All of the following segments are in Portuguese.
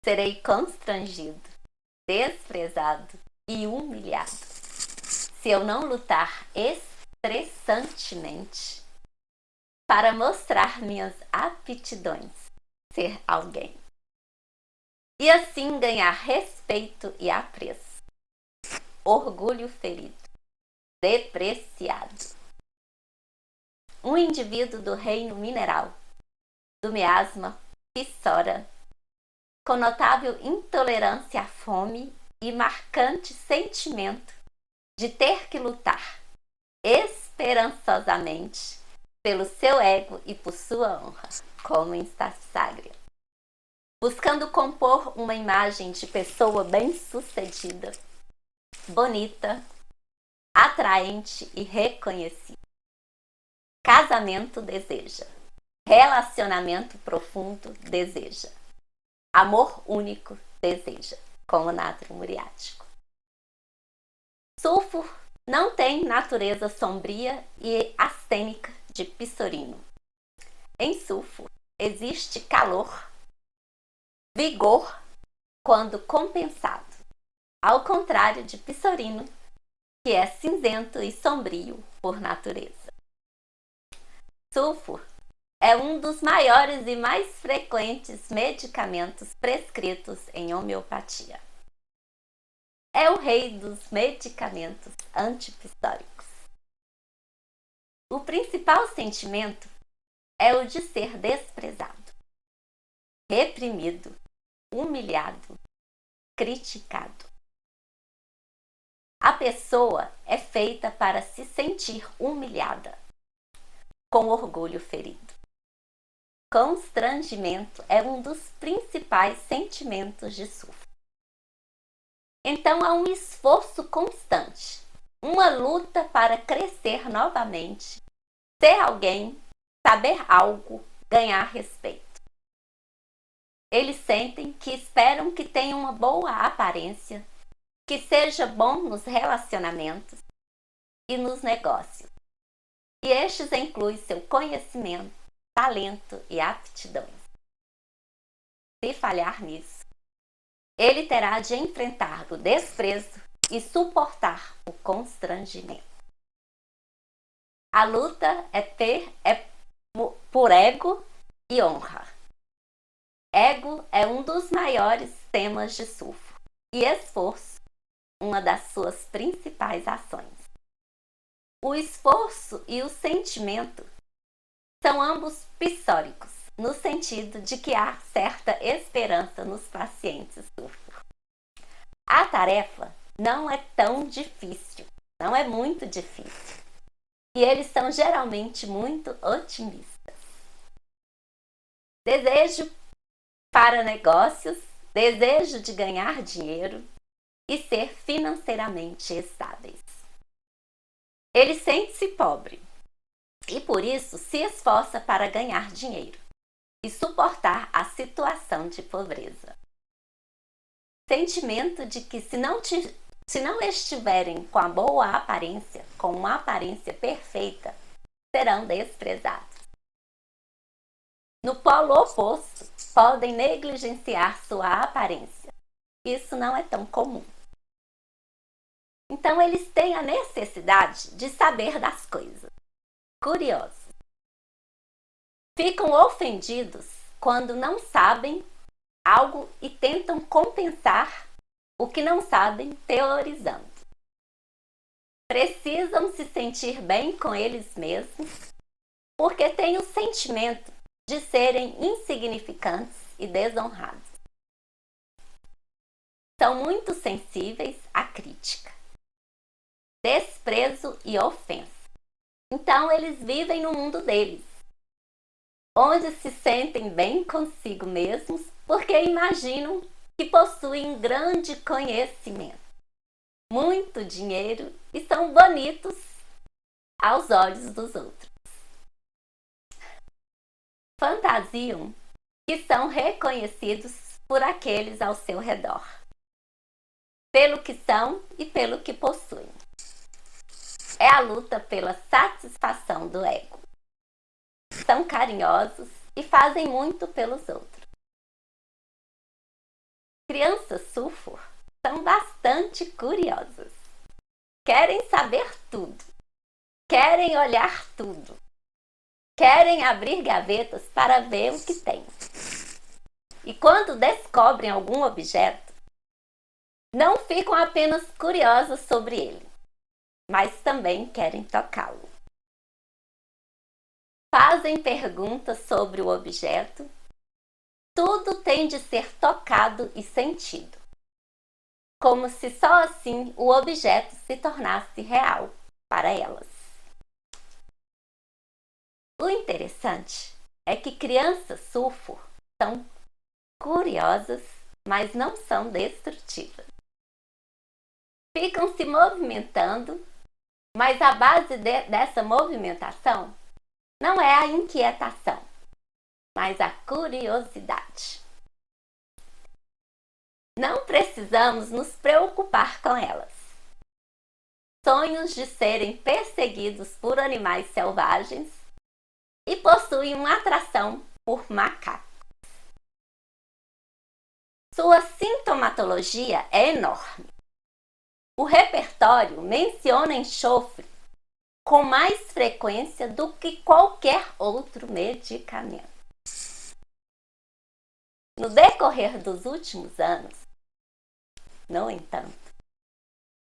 Serei constrangido, desprezado e humilhado se eu não lutar estressantemente para mostrar minhas aptidões, ser alguém. E assim ganhar respeito e apreço. Orgulho ferido, depreciado. Um indivíduo do reino mineral, do miasma Pissora, com notável intolerância à fome e marcante sentimento de ter que lutar esperançosamente pelo seu ego e por sua honra, como em Sagrada, buscando compor uma imagem de pessoa bem-sucedida, bonita, atraente e reconhecida. Casamento deseja, relacionamento profundo deseja, amor único deseja, como natro muriático. Sulfur não tem natureza sombria e astênica de Pissorino. Em sulfur existe calor, vigor quando compensado, ao contrário de Pissorino, que é cinzento e sombrio por natureza. Sulfur é um dos maiores e mais frequentes medicamentos prescritos em homeopatia. É o rei dos medicamentos antipsicóticos. O principal sentimento é o de ser desprezado, reprimido, humilhado, criticado. A pessoa é feita para se sentir humilhada, com orgulho ferido. Constrangimento é um dos principais sentimentos de sulfur. Então há um esforço constante, uma luta para crescer novamente, ser alguém, saber algo, ganhar respeito. Eles sentem que esperam que tenha uma boa aparência, que seja bom nos relacionamentos e nos negócios. E estes incluem seu conhecimento, talento e aptidões. Se falhar nisso, ele terá de enfrentar o desprezo e suportar o constrangimento. A luta é por ego e honra. Ego é um dos maiores temas de sulfur e esforço, uma das suas principais ações. O esforço e o sentimento são ambos pissóricos, no sentido de que há certa esperança nos pacientes sulfur. A tarefa não é tão difícil, não é muito difícil, e eles são geralmente muito otimistas. Desejo para negócios, desejo de ganhar dinheiro e ser financeiramente estáveis. Ele sente-se pobre e por isso se esforça para ganhar dinheiro e suportar a situação de pobreza. Sentimento de que se não estiverem com a boa aparência, com uma aparência perfeita, serão desprezados. No polo oposto, podem negligenciar sua aparência. Isso não é tão comum. Então eles têm a necessidade de saber das coisas. Curiosos. Ficam ofendidos quando não sabem algo e tentam compensar o que não sabem teorizando. Precisam se sentir bem com eles mesmos porque têm o sentimento de serem insignificantes e desonrados. São muito sensíveis à crítica, desprezo e ofensa. Então eles vivem no mundo deles, onde se sentem bem consigo mesmos porque imaginam que possuem grande conhecimento, muito dinheiro e são bonitos aos olhos dos outros. Fantasiam que são reconhecidos por aqueles ao seu redor, pelo que são e pelo que possuem. É a luta pela satisfação do ego. São carinhosos e fazem muito pelos outros. Crianças sulfur são bastante curiosas. Querem saber tudo. Querem olhar tudo. Querem abrir gavetas para ver o que tem. E quando descobrem algum objeto, não ficam apenas curiosas sobre ele, mas também querem tocá-lo. Fazem perguntas sobre o objeto. Tudo tem de ser tocado e sentido, como se só assim o objeto se tornasse real para elas. O interessante é que crianças sulfur são curiosas, mas não são destrutivas. Ficam se movimentando, mas a base dessa movimentação não é a inquietação, mas a curiosidade. Não precisamos nos preocupar com elas. Sonhos de serem perseguidos por animais selvagens e possuem uma atração por macacos. Sua sintomatologia é enorme. O repertório menciona enxofre com mais frequência do que qualquer outro medicamento. No decorrer dos últimos anos, no entanto,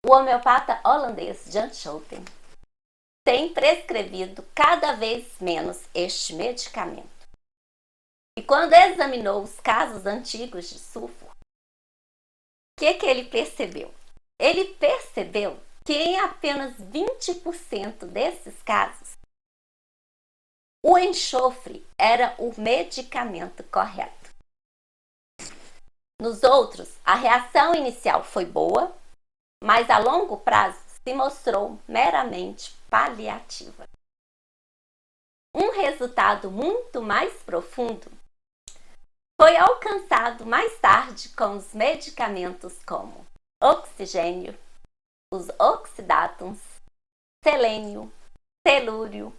o homeopata holandês Jan Schouten tem prescrevido cada vez menos este medicamento. E quando examinou os casos antigos de sulfur, o que ele percebeu? Ele percebeu que em apenas 20% desses casos, o enxofre era o medicamento correto. Nos outros, a reação inicial foi boa, mas a longo prazo se mostrou meramente paliativa. Um resultado muito mais profundo foi alcançado mais tarde com os medicamentos como oxigênio, os oxidátons, selênio, telúrio,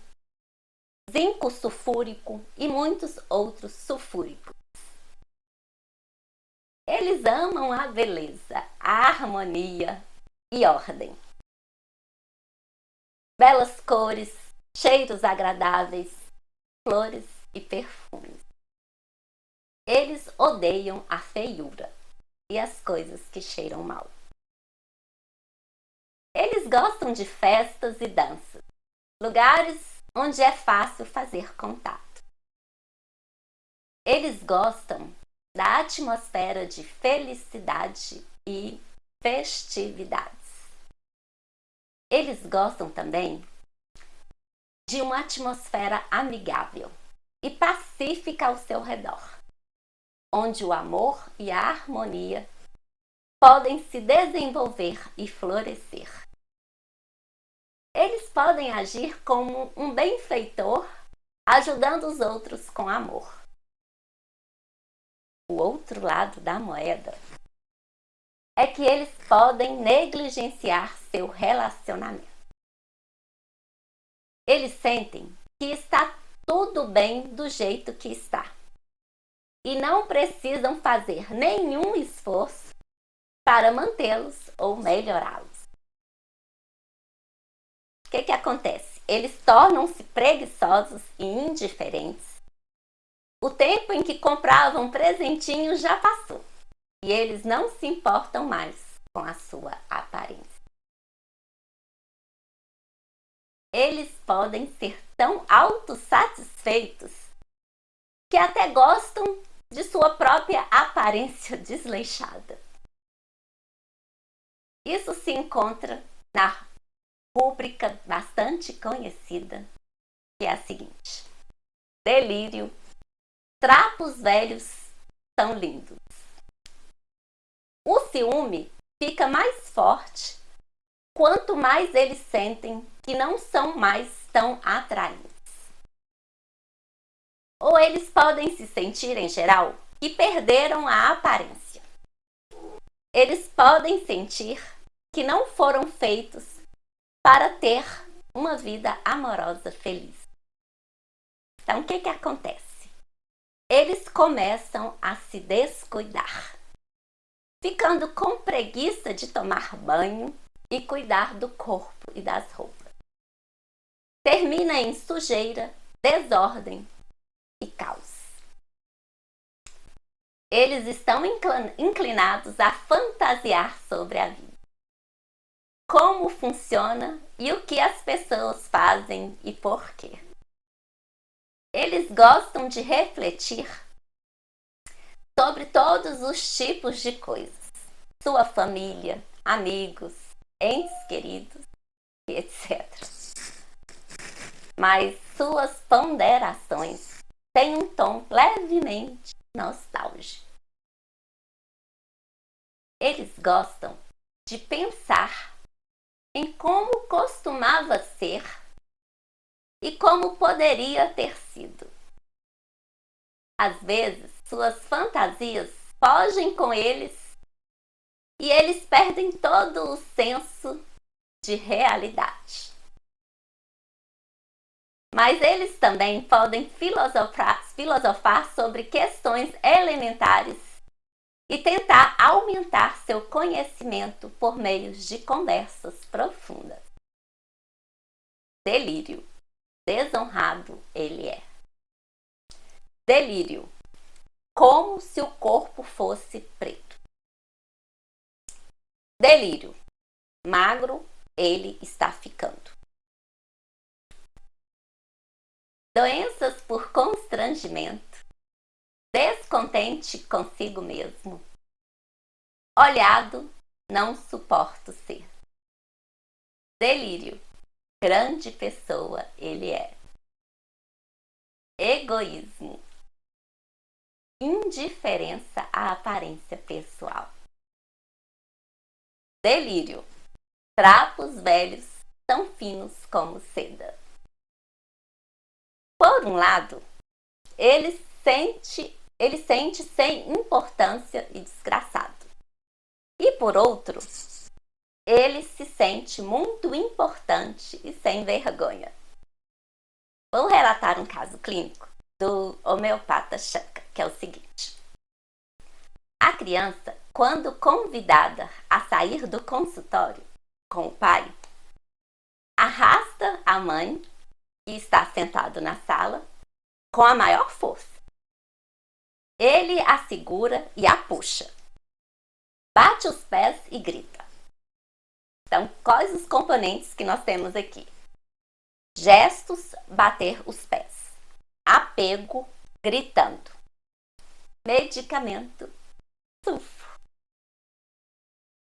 zinco sulfúrico e muitos outros sulfúricos. Eles amam a beleza, a harmonia e ordem. Belas cores, cheiros agradáveis, flores e perfumes. Eles odeiam a feiura e as coisas que cheiram mal. Eles gostam de festas e danças, lugares onde é fácil fazer contato. Eles gostam da atmosfera de felicidade e festividades. Eles gostam também de uma atmosfera amigável e pacífica ao seu redor, onde o amor e a harmonia podem se desenvolver e florescer. Eles podem agir como um benfeitor, ajudando os outros com amor. O outro lado da moeda é que eles podem negligenciar seu relacionamento. Eles sentem que está tudo bem do jeito que está e não precisam fazer nenhum esforço para mantê-los ou melhorá-los. O que acontece? Eles tornam-se preguiçosos e indiferentes. O tempo em que compravam presentinhos já passou e eles não se importam mais com a sua aparência. Eles podem ser tão autossatisfeitos que até gostam de sua própria aparência desleixada. Isso se encontra na rúbrica bastante conhecida, que é a seguinte: delírio, trapos velhos são lindos. O ciúme fica mais forte quanto mais eles sentem que não são mais tão atraentes. Ou eles podem se sentir, em geral, que perderam a aparência. Eles podem sentir que não foram feitos para ter uma vida amorosa feliz. Então, o que acontece? Eles começam a se descuidar. ficando com preguiça de tomar banho e cuidar do corpo e das roupas. Termina em sujeira, desordem e caos. Eles estão inclinados a fantasiar sobre a vida, como funciona e o que as pessoas fazem e por quê. Eles gostam de refletir sobre todos os tipos de coisas, sua família, amigos, entes queridos, etc. Mas suas ponderações têm um tom levemente nostálgico. Eles gostam de pensar em como costumava ser e como poderia ter sido. Às vezes, suas fantasias fogem com eles e eles perdem todo o senso de realidade. Mas eles também podem filosofar sobre questões elementares e tentar aumentar seu conhecimento por meio de conversas profundas. Delírio. Desonrado ele é. Delírio. Como se o corpo fosse preto. Delírio. Magro ele está ficando. Doenças por constrangimento. Descontente consigo mesmo. Olhado, não suporto ser. Delírio. Grande pessoa ele é. Egoísmo. Indiferença à aparência pessoal. Delírio. Trapos velhos tão finos como seda. Por um lado, ele sente sem importância e desgraçado. E por outro, ele se sente muito importante e sem vergonha. Vou relatar um caso clínico do homeopata Shanka, que é o seguinte. A criança, quando convidada a sair do consultório com o pai, arrasta a mãe, que está sentado na sala, com a maior força. Ele a segura e a puxa. Bate os pés e grita. Então, quais os componentes que nós temos aqui? Gestos, bater os pés. Apego, gritando. Medicamento, sulfo.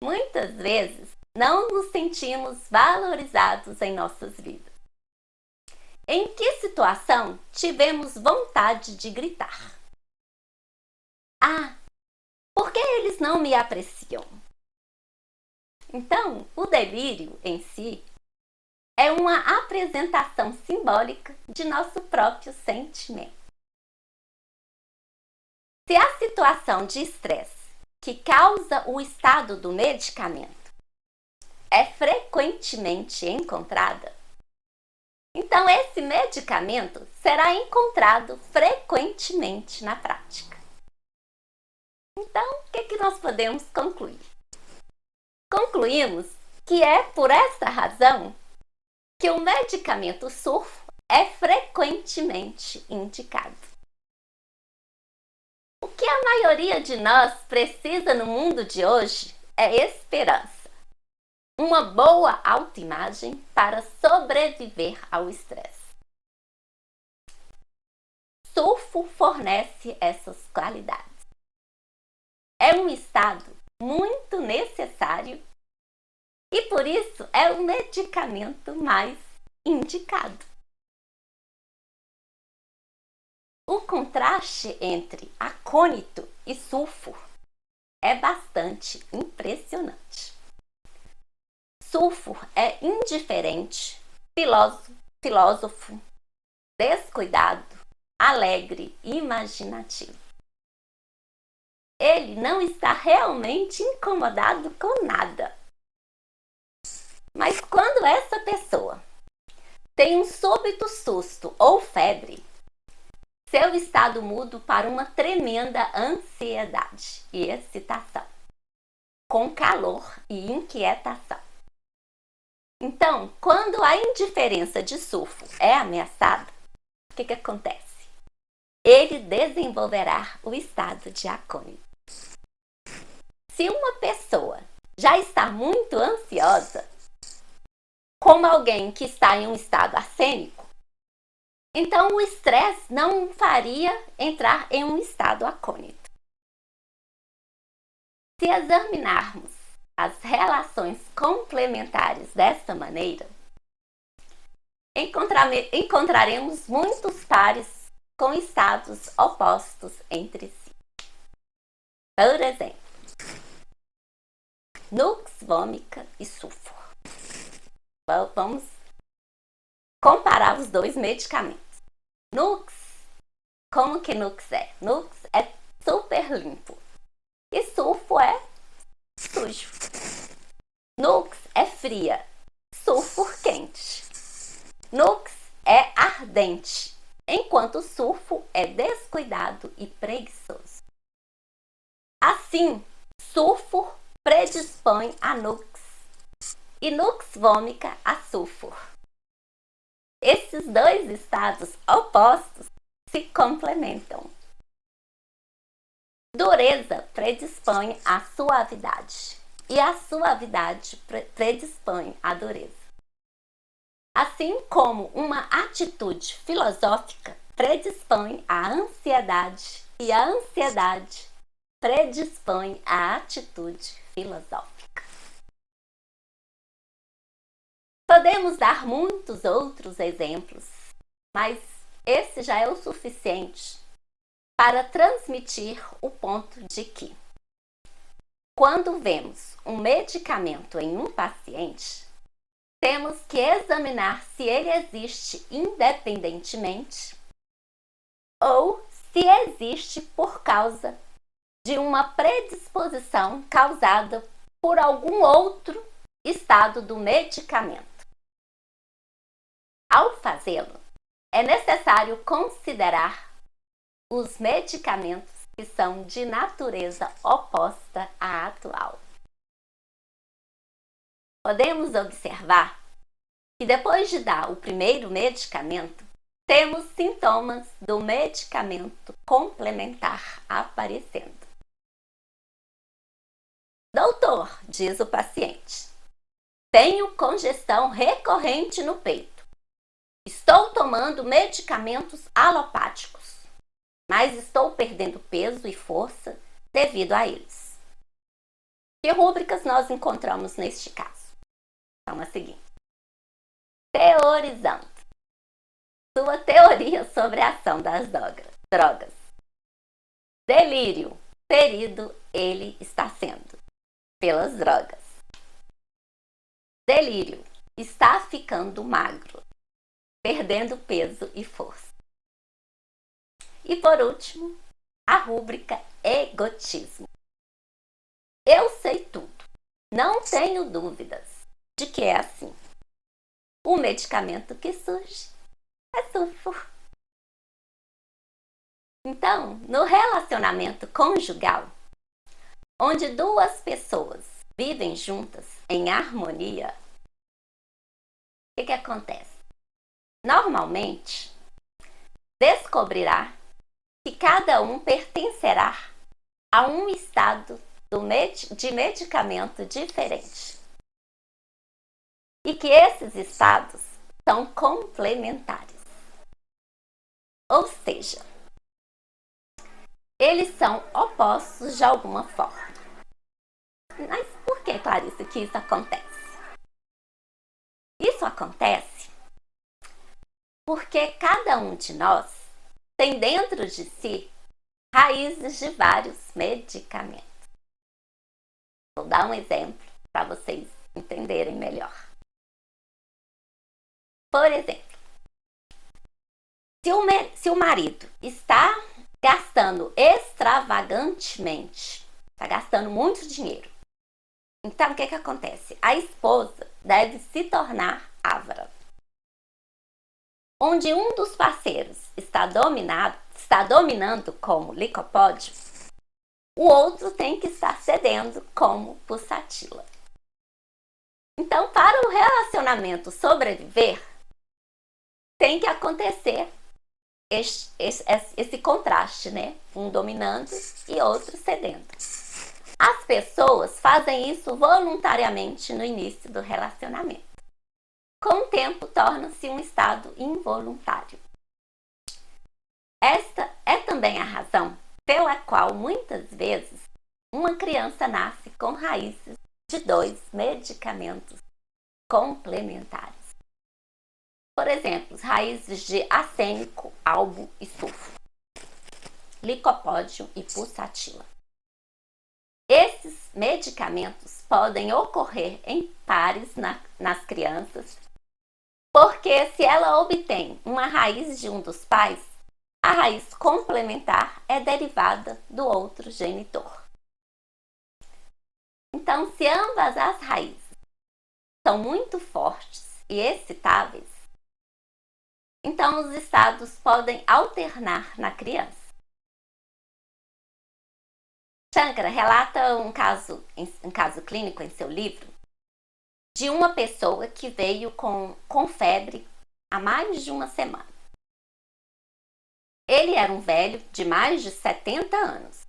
Muitas vezes, não nos sentimos valorizados em nossas vidas. Em que situação tivemos vontade de gritar? Ah, por que eles não me apreciam? Então, o delírio em si é uma apresentação simbólica de nosso próprio sentimento. Se a situação de estresse que causa o estado do medicamento é frequentemente encontrada, então esse medicamento será encontrado frequentemente na prática. Então, o que nós podemos concluir? Concluímos que é por essa razão que o medicamento sulfo é frequentemente indicado. O que a maioria de nós precisa no mundo de hoje é esperança. Uma boa autoimagem para sobreviver ao estresse. Sulfo fornece essas qualidades. É um estado muito necessário e por isso é o medicamento mais indicado. O contraste entre acônito e sulfo é bastante impressionante. Sulfo é indiferente, filósofo, descuidado, alegre e imaginativo. Ele não está realmente incomodado com nada. Mas quando essa pessoa tem um súbito susto ou febre, seu estado muda para uma tremenda ansiedade e excitação. com calor e inquietação. Então, quando a indiferença de sulfo é ameaçada, o que acontece? Ele desenvolverá o estado de acônito. Se uma pessoa já está muito ansiosa, como alguém que está em um estado arsênico, então o estresse não o faria entrar em um estado acônito. Se examinarmos as relações complementares desta maneira, encontraremos muitos pares com estados opostos entre si. Por exemplo, nux vomica e sulfur. Vamos comparar os dois medicamentos. Nux, como que Nux é? Nux é super limpo e sulfur é sujo. Nux é fria, sulfur quente. Nux é ardente, enquanto sulfur é descuidado e preguiçoso. Assim, sulfur predispõe a nux e nux vomica a sulfur. Esses dois estados opostos se complementam. Dureza predispõe à suavidade e a suavidade predispõe à dureza. Assim como uma atitude filosófica predispõe à ansiedade e a ansiedade predispõe à atitude filosófica. Podemos dar muitos outros exemplos, mas esse já é o suficiente para transmitir o ponto de que, quando vemos um medicamento em um paciente, temos que examinar se ele existe independentemente ou se existe por causa de uma predisposição causada por algum outro estado do medicamento. Ao fazê-lo, é necessário considerar os medicamentos que são de natureza oposta à atual. Podemos observar que depois de dar o primeiro medicamento, temos sintomas do medicamento complementar aparecendo. Doutor, diz o paciente, tenho congestão recorrente no peito. Estou tomando medicamentos alopáticos, mas estou perdendo peso e força devido a eles. Que rúbricas nós encontramos neste caso? São as seguintes. Teorizando. Sua teoria sobre a ação das drogas. Delírio. Ferido ele está sendo pelas drogas. Delírio. Está ficando magro, perdendo peso e força. E por último, a rúbrica egotismo. Eu sei tudo. Não tenho dúvidas de que é assim. O medicamento que surge é sulfur. Então, no relacionamento conjugal, onde duas pessoas vivem juntas em harmonia, o que acontece? Normalmente, descobrirá que cada um pertencerá a um estado de medicamento diferente e que esses estados são complementares. Ou seja, eles são opostos de alguma forma. Mas por que, Clarice, que isso acontece? Isso acontece porque cada um de nós tem dentro de si raízes de vários medicamentos. Vou dar um exemplo para vocês entenderem melhor. Por exemplo, se o marido está gastando extravagantemente, está gastando muito dinheiro, então o que acontece? A esposa deve se tornar avara. Onde um dos parceiros está dominando como licopódio, o outro tem que estar cedendo como pulsatila. Então, para o relacionamento sobreviver, tem que acontecer esse contraste, né? Um dominando e outro cedendo. As pessoas fazem isso voluntariamente no início do relacionamento. Com o tempo, torna-se um estado involuntário. Esta é também a razão pela qual, muitas vezes, uma criança nasce com raízes de 2 medicamentos complementares. Por exemplo, raízes de arsênico, albo e sulfo, licopódio e pulsatila. Esses medicamentos podem ocorrer em pares nas crianças, porque se ela obtém uma raiz de um dos pais, a raiz complementar é derivada do outro genitor. Então, se ambas as raízes são muito fortes e excitáveis, então os estados podem alternar na criança. Shankara relata um caso clínico em seu livro de uma pessoa que veio com febre há mais de uma semana. Ele era um velho de mais de 70 anos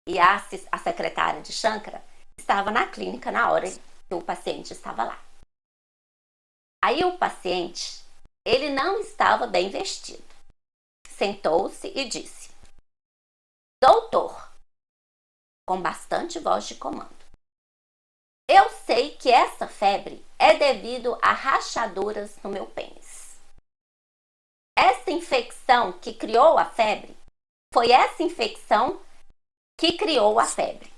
e a secretária de Shankara estava na clínica na hora que o paciente estava lá. Aí o paciente, ele não estava bem vestido. Sentou-se e disse: "Doutor", com bastante voz de comando, "eu sei que essa febre é devido a rachaduras no meu pênis. Essa infecção que criou a febre, foi essa infecção que criou a febre.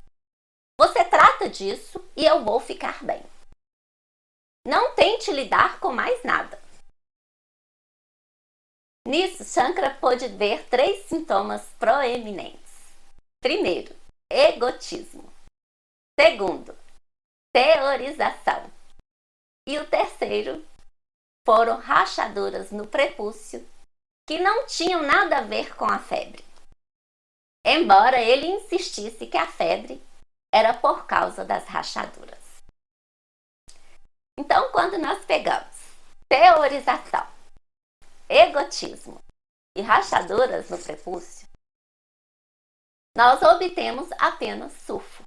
Você trata disso e eu vou ficar bem. Não tente lidar com mais nada." Nisso, Shankara pôde ver 3 sintomas proeminentes. Primeiro, egotismo. Segundo, teorização. E o terceiro foram rachaduras no prepúcio que não tinham nada a ver com a febre, embora ele insistisse que a febre era por causa das rachaduras. Então, quando nós pegamos teorização, egotismo e rachaduras no prepúcio, nós obtemos apenas sulfo.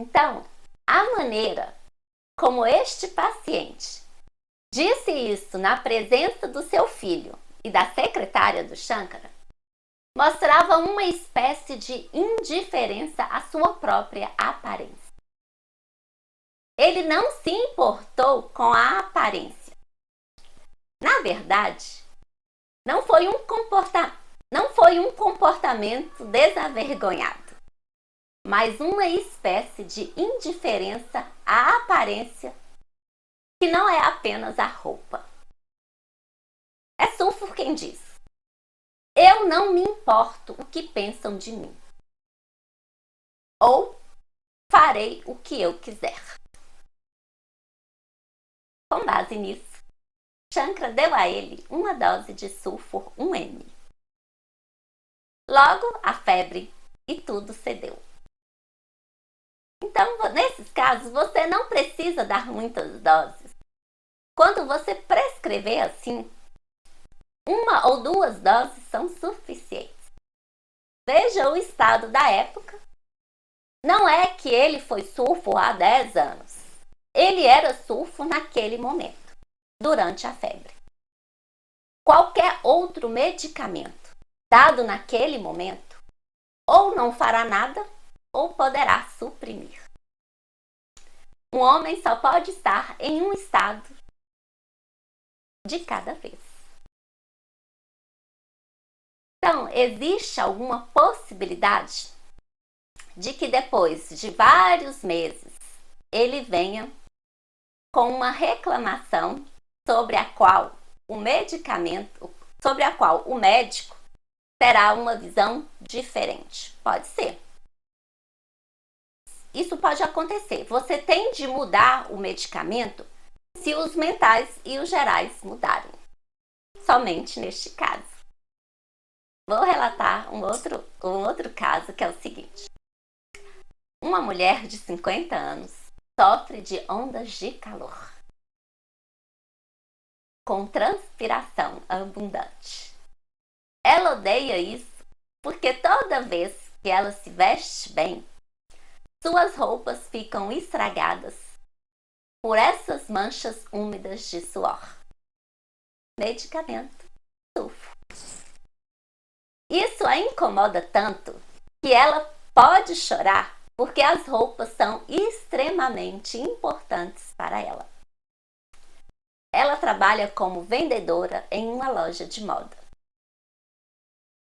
Então, a maneira como este paciente disse isso na presença do seu filho e da secretária do Shankara mostrava uma espécie de indiferença à sua própria aparência. Ele não se importou com a aparência. Na verdade, não foi um comportamento desavergonhado, mas uma espécie de indiferença à aparência que não é apenas a roupa. É Sulfur quem diz: "Eu não me importo o que pensam de mim", ou "farei o que eu quiser". Com base nisso, Shankara deu a ele uma dose de sulfur 1 ml. Logo, a febre e tudo cedeu. Então, nesses casos, você não precisa dar muitas doses. Quando você prescrever assim, 1 ou 2 doses são suficientes. Veja o estado da época. Não é que ele foi sulfur há 10 anos. Ele era sulfur naquele momento, durante a febre. Qualquer outro medicamento dado naquele momento ou não fará nada ou poderá suprimir. Um homem só pode estar em um estado de cada vez. Então, existe alguma possibilidade de que depois de vários meses ele venha com uma reclamação sobre a qual o médico terá uma visão diferente? Pode ser. Isso pode acontecer. Você tem de mudar o medicamento se os mentais e os gerais mudarem. Somente neste caso. Vou relatar um outro caso, que é o seguinte. Uma mulher de 50 anos sofre de ondas de calor, com transpiração abundante. Ela odeia isso porque toda vez que ela se veste bem, suas roupas ficam estragadas por essas manchas úmidas de suor. Medicamento, sulfo. Isso a incomoda tanto que ela pode chorar porque as roupas são extremamente importantes para ela. Ela trabalha como vendedora em uma loja de moda.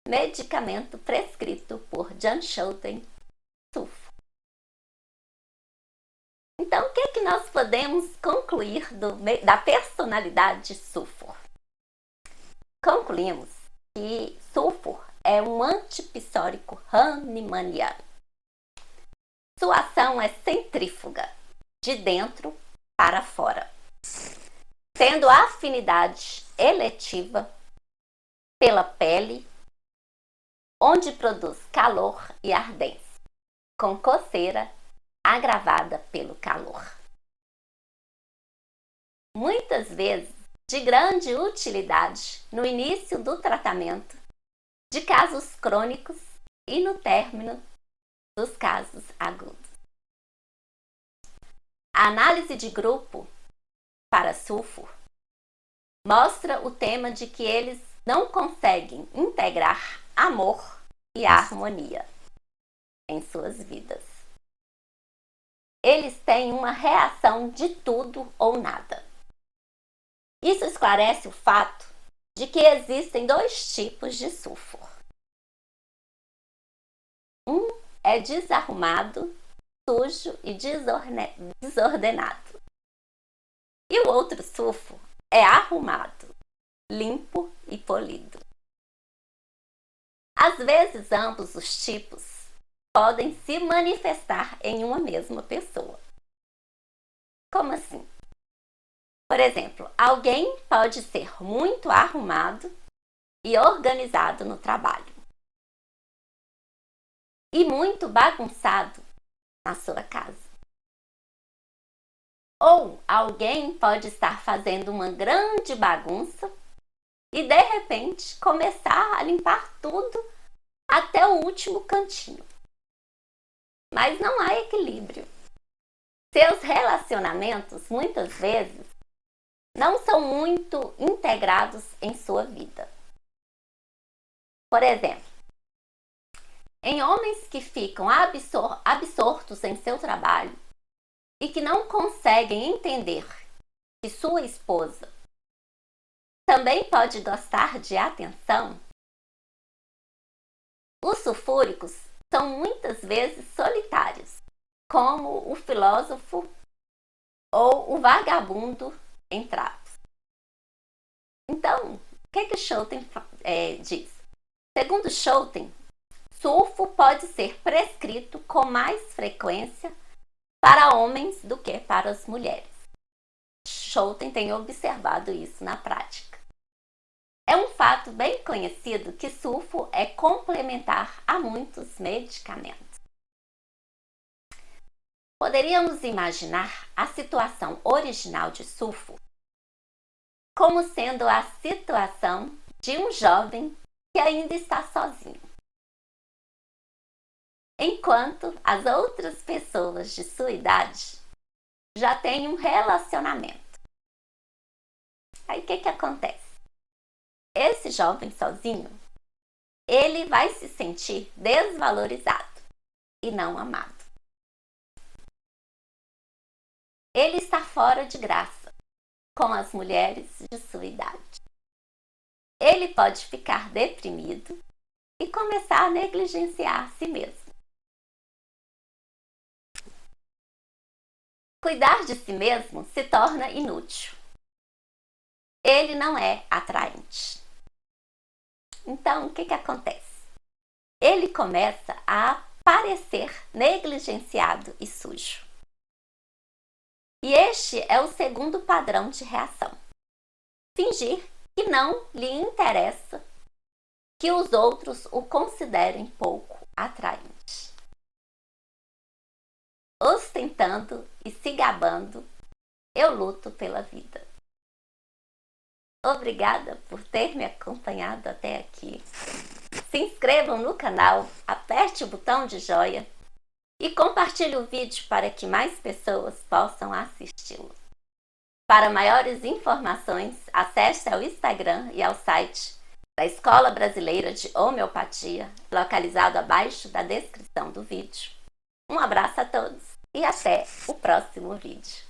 Medicamento prescrito por John Schouten, sulfo. Então, o que é que nós podemos concluir da personalidade sulfur? Concluímos que sulfur é um antipsórico hahnemanniano. Sua ação é centrífuga, de dentro para fora, tendo afinidade eletiva pela pele, onde produz calor e ardência, com coceira agravada pelo calor. Muitas vezes de grande utilidade no início do tratamento de casos crônicos e no término dos casos agudos. A análise de grupo para sulfur mostra o tema de que eles não conseguem integrar amor e harmonia em suas vidas. Eles têm uma reação de tudo ou nada. Isso esclarece o fato de que existem dois tipos de sulfur. Um é desarrumado, sujo e desordenado. E o outro sulfur é arrumado, limpo e polido. Às vezes, ambos os tipos podem se manifestar em uma mesma pessoa. Como assim? Por exemplo, alguém pode ser muito arrumado e organizado no trabalho e muito bagunçado na sua casa. Ou alguém pode estar fazendo uma grande bagunça e de repente começar a limpar tudo até o último cantinho. Mas não há equilíbrio. Seus relacionamentos muitas vezes não são muito integrados em sua vida. Por exemplo, em homens que ficam absortos em seu trabalho e que não conseguem entender que sua esposa também pode gostar de atenção, os sulfúricos são muitas vezes solitários, como o filósofo ou o vagabundo em trapos. Então, o que Schouten diz? Segundo Schouten, sulfo pode ser prescrito com mais frequência para homens do que para as mulheres. Schouten tem observado isso na prática. É um fato bem conhecido que sulfo é complementar a muitos medicamentos. Poderíamos imaginar a situação original de sulfo como sendo a situação de um jovem que ainda está sozinho, enquanto as outras pessoas de sua idade já têm um relacionamento. Aí o que acontece? Esse jovem sozinho, ele vai se sentir desvalorizado e não amado. Ele está fora de graça com as mulheres de sua idade. Ele pode ficar deprimido e começar a negligenciar a si mesmo. Cuidar de si mesmo se torna inútil. Ele não é atraente. Então, o que acontece? Ele começa a parecer negligenciado e sujo. E este é o segundo padrão de reação. Fingir que não lhe interessa que os outros o considerem pouco atraente. Ostentando e se gabando, eu luto pela vida. Obrigada por ter me acompanhado até aqui. Se inscrevam no canal, aperte o botão de joinha e compartilhe o vídeo para que mais pessoas possam assisti-lo. Para maiores informações, acesse ao Instagram e ao site da Escola Brasileira de Homeopatia, localizado abaixo da descrição do vídeo. Um abraço a todos e até o próximo vídeo.